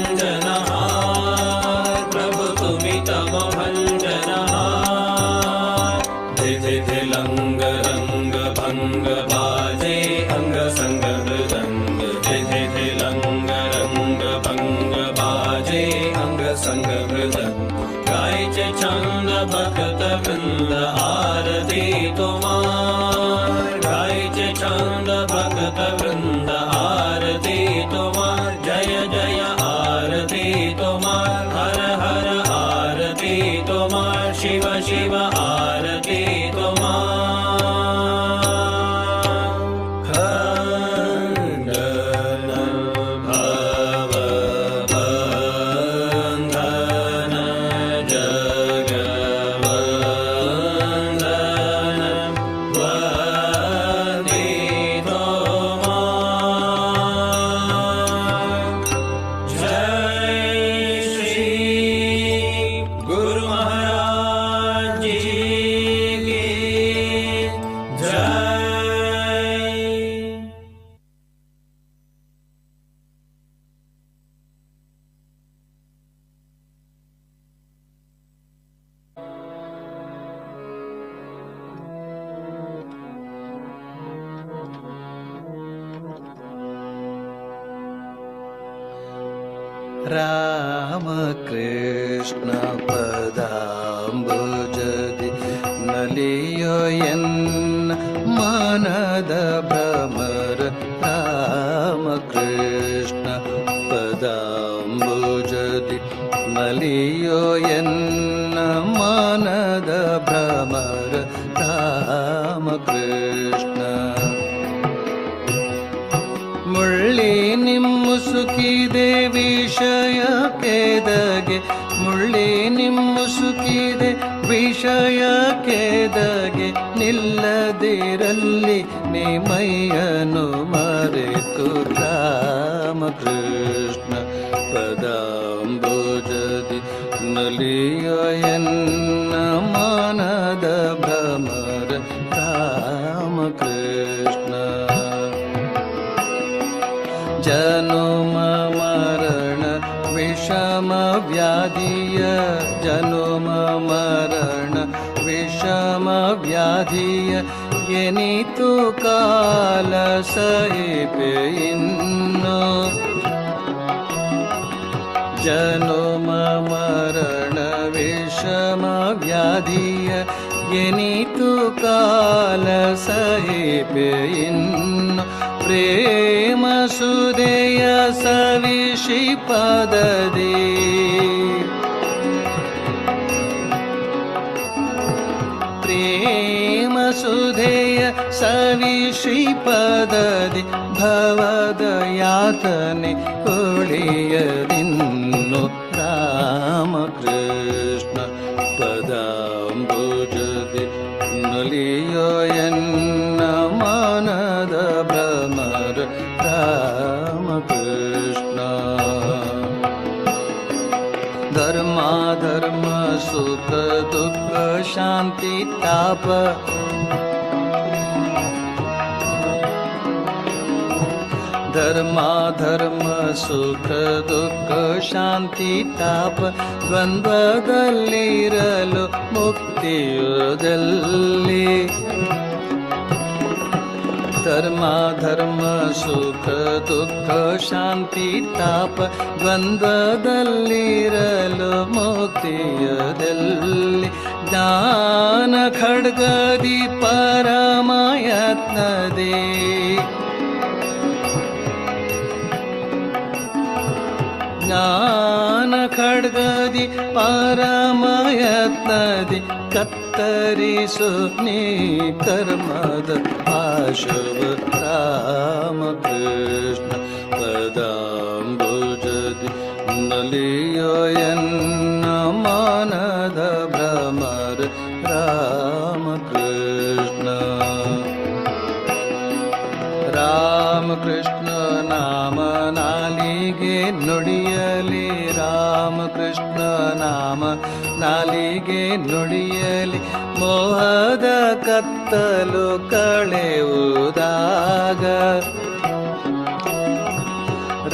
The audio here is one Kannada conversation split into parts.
भञ्जनहार प्रभु तुमि तव भञ्जनहार धिधि लंग रंग भंग बाजे अंग संग मृदंग धिधि लंग रंग भंग बाजे अंग संग मृदंग गायचे छंद भक्त वृंद आरती तुम्हार गायचे छंद भक्त वृंद आरती तुम्हार जय जय आरती तुम्हार हर हर आरती तुम्हार शिव शिव आरती ರಾಮ ಕೃಷ್ಣ ಪದಾಂಬುಜದಿ ನಲಿಯೋ ಎನ್ನ ಮನದ ಭ್ರಮರ ರಾಮ ಕೃಷ್ಣ ಪದಾಂಬುಜದಿ ನಲಿಯೋ ಎನ್ನ ಮನದ ಭ್ರಮರ ರಾಮ ಕೃಷ್ಣ ಮುಳ್ಳಿ ನಿಮ್ಮುಸುಕಿದೆ ವಿಷಯ ಕೆದಗೆ ಮುಳ್ಳಿ ನಿಮ್ಮುಸುಕಿದೆ ವಿಷಯ ಕೆದಗೆ ನಿಲ್ಲದಿರಲಿ ನಿಮಯ್ಯನು ಮರೆತು ರಾಮ ಕೃಷ್ಣ ಪದಾಂಬುಜದಿ ನಲಿಯೋ ಎನ್ನ ಮನದ ಭ್ರಮರ ರಾಮ ಕೃಷ್ಣ ಜನುಮ ಮರಣ ವಿಷಮ ವ್ಯಾಧಿಯ ಜನುಮ ಮರಣ ವಿಷಮ ವ್ಯಾಧಿಯ ಎನಿತು ಕಾಲ ಸಹಿಪೆ ಇನ್ನು ಜನುಮ ಮರಣ ವಿಷಮ ವ್ಯಾಧಿಯ ಎನಿತು ಕಾಲ ಸಹಿಪೆ ಇನ್ನು ಪ್ರೇಮ ಸುದೆಯ ಸವಿಷಿ ಪದದಿ ಪ್ರೇಮ ಸುಧೆಯ ಸವಿಷಿ ಪದದಿ ಭವದ ಯಾತನೆ ಉಳಿಯದಿನ್ನು ರಾಮ ಕೃಷ್ಣ ಪದಾಂಬುಜದಿ ನಲಿಯೋ ಎನ್ನ ಮನದ ಭ್ರಮರ ರಾಮ ಕೃಷ್ಣ ಧರ್ಮ ಧರ್ಮ ಸುಖ ದುಃಖ ಶಾಂತಿ ತಾಪ ಧರ್ಮ ಧರ್ಮ ಸುಖ ದುಃಖ ಶಾಂತಿ ತಾಪ ದ್ವಂದ್ವದಲ್ಲಿರಲು ಮುಕ್ತಿಯುದಲ್ಲಿ ಧರ್ಮ ಧರ್ಮ ಸುಖ ದುಃಖ ಶಾಂತಿ ತಾಪ ದ್ವಂದ್ವದಲ್ಲಿರಲು ಮುಕ್ತಿಯದಲ್ಲಿ ಜ್ಞಾನ ಖಡ್ಗದಿ ಪರಮಯತ್ನದಿ ಜ್ಞಾನ ಖಡ್ಗದಿ ಪರಮಯತ್ನದಿ ಕತ್ತರಿಸು ನೀ ಕರ್ಮದ ಪಾಶವ ರಾಮ ಕೃಷ್ಣ ಪದಾಂಬುಜದಿ ನಲಿಯೋ ಎನ್ನ ಮನದ ಭ್ರಮರ ರಾಮ ಕೃಷ್ಣ ರಾಮ ಕೃಷ್ಣ ನಾಮ ನಾಲಿಗೆ ನುಡಿಯಲಿ ರಾಮ ಕೃಷ್ಣ ನಾಮ ನಾಲಿಗೆ ನುಡಿಯಲಿ ಮೋಹದ ಕತ್ತಲು ಕಳೆಯುವುದಾಗ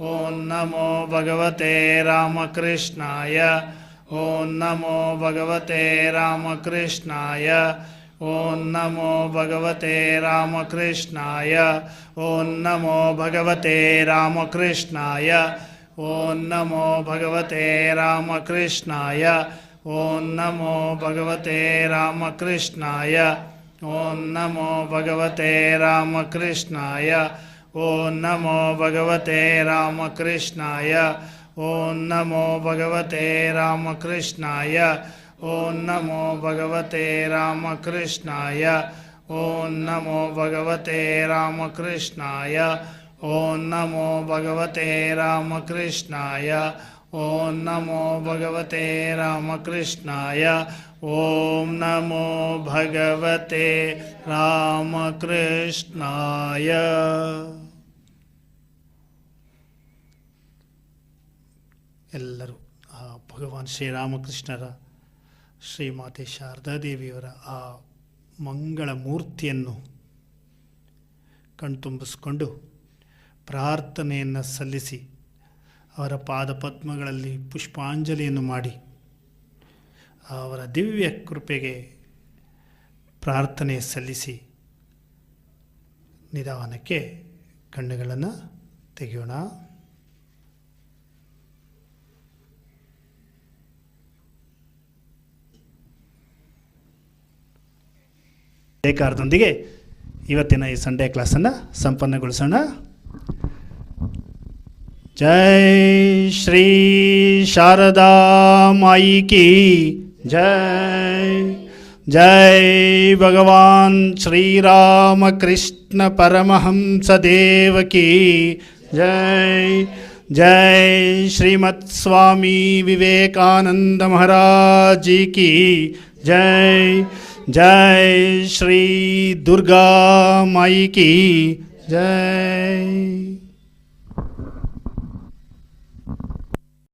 ಓಂ ನಮೋ ಭಗವತೆ ರಾಮಕೃಷ್ಣಾಯ. ಓಂ ನಮೋ ಭಗವತೆ ರಾಮಕೃಷ್ಣಾಯ. ಓಂ ನಮೋ ಭಗವತೆ ರಾಮಕೃಷ್ಣಾಯ. ಓಂ ನಮೋ ಭಗವತೆ ರಾಮಕೃಷ್ಣಾಯ. ಓಂ ನಮೋ ಭಗವತೆ ರಾಮಕೃಷ್ಣಾಯ. ಓಂ ನಮೋ ಭಗವತೆ ರಾಮಕೃಷ್ಣಾಯ. ಓಂ ನಮೋ ಭಗವತೆ ರಾಮಕೃಷ್ಣಾಯ. ಓಂ ನಮೋ ಭಗವತೆ ರಾಮಕೃಷ್ಣಾಯ. ಓಂ ನಮೋ ಭಗವತೆ ರಾಮಕೃಷ್ಣಾಯ. ಓಂ ನಮೋ ಭಗವತೆ ರಾಮಕೃಷ್ಣಾಯ. ಓಂ ನಮೋ ಭಗವತೆ ರಾಮಕೃಷ್ಣಾಯ. ಓಂ ನಮೋ ಭಗವತೆ ರಾಮಕೃಷ್ಣಾಯ. ಓಂ ನಮೋ ಭಗವತೆ ರಾಮಕೃಷ್ಣಾಯ. ಓಂ ನಮೋ ಭಗವತೆ ರಾಮಕೃಷ್ಣಾಯ. ಎಲ್ಲರೂ ಆ ಭಗವಾನ್ ಶ್ರೀರಾಮಕೃಷ್ಣರ ಶ್ರೀಮಾತೆ ಶಾರದಾದೇವಿಯವರ ಆ ಮಂಗಳ ಮೂರ್ತಿಯನ್ನು ಕಣ್ತುಂಬಿಸ್ಕೊಂಡು ಪ್ರಾರ್ಥನೆಯನ್ನು ಸಲ್ಲಿಸಿ ಅವರ ಪಾದಪದ್ಮಗಳಲ್ಲಿ ಪುಷ್ಪಾಂಜಲಿಯನ್ನು ಮಾಡಿ ಅವರ ದಿವ್ಯ ಕೃಪೆಗೆ ಪ್ರಾರ್ಥನೆ ಸಲ್ಲಿಸಿ ನಿಧಾನಕ್ಕೆ ಕಣ್ಣುಗಳನ್ನು ತೆಗೆಯೋಣ. ಜಯಕಾರದೊಂದಿಗೆ ಇವತ್ತಿನ ಈ ಸಂಡೇ ಕ್ಲಾಸನ್ನು ಸಂಪನ್ನಗೊಳಿಸೋಣ. ಜೈ ಶ್ರೀ ಶಾರದಾ ಮಾಯಿ ಕಿ ಜೈ. ಜೈ ಭಗವಾನ್ ಶ್ರೀರಾಮಕೃಷ್ಣ ಪರಮಹಂಸ ದೇವ ಕಿ ಜೈ. ಜೈ ಶ್ರೀಮತ್ ಸ್ವಾಮಿ ವಿವೇಕಾನಂದ ಮಹಾರಾಜ್ ಜಿ ಕಿ ಜೈ. जय श्री दुर्गा माई की जय.